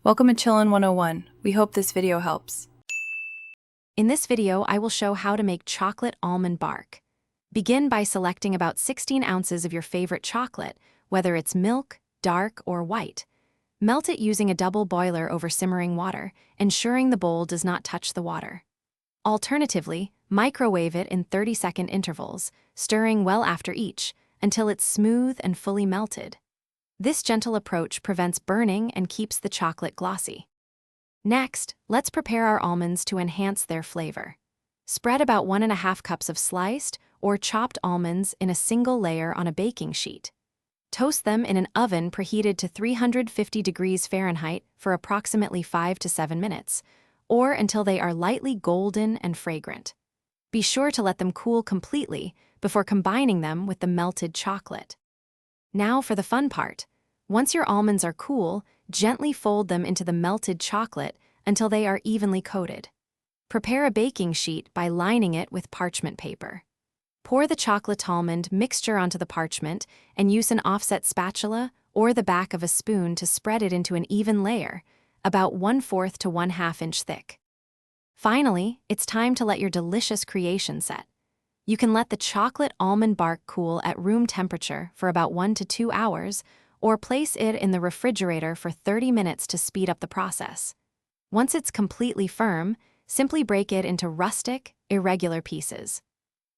Welcome to Chillin' 101. We hope this video helps. In this video, I will show how to make chocolate almond bark. Begin by selecting about 16 ounces of your favorite chocolate, whether it's milk, dark, or white. Melt it using a double boiler over simmering water, ensuring the bowl does not touch the water. Alternatively, microwave it in 30-second intervals, stirring well after each, until it's smooth and fully melted. This gentle approach prevents burning and keeps the chocolate glossy. Next, let's prepare our almonds to enhance their flavor. Spread about 1.5 cups of sliced or chopped almonds in a single layer on a baking sheet. Toast them in an oven preheated to 350 degrees Fahrenheit for approximately 5 to 7 minutes, or until they are lightly golden and fragrant. Be sure to let them cool completely before combining them with the melted chocolate. Now for the fun part. Once your almonds are cool, gently fold them into the melted chocolate until they are evenly coated. Prepare a baking sheet by lining it with parchment paper. Pour the chocolate almond mixture onto the parchment and use an offset spatula or the back of a spoon to spread it into an even layer, about 1/4 to 1/2 inch thick. Finally, it's time to let your delicious creation set. You can let the chocolate almond bark cool at room temperature for about 1 to 2 hours, or place it in the refrigerator for 30 minutes to speed up the process. Once it's completely firm, simply break it into rustic, irregular pieces.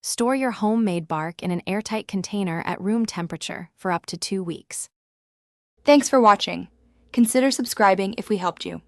Store your homemade bark in an airtight container at room temperature for up to 2 weeks. Thanks for watching. Consider subscribing if we helped you.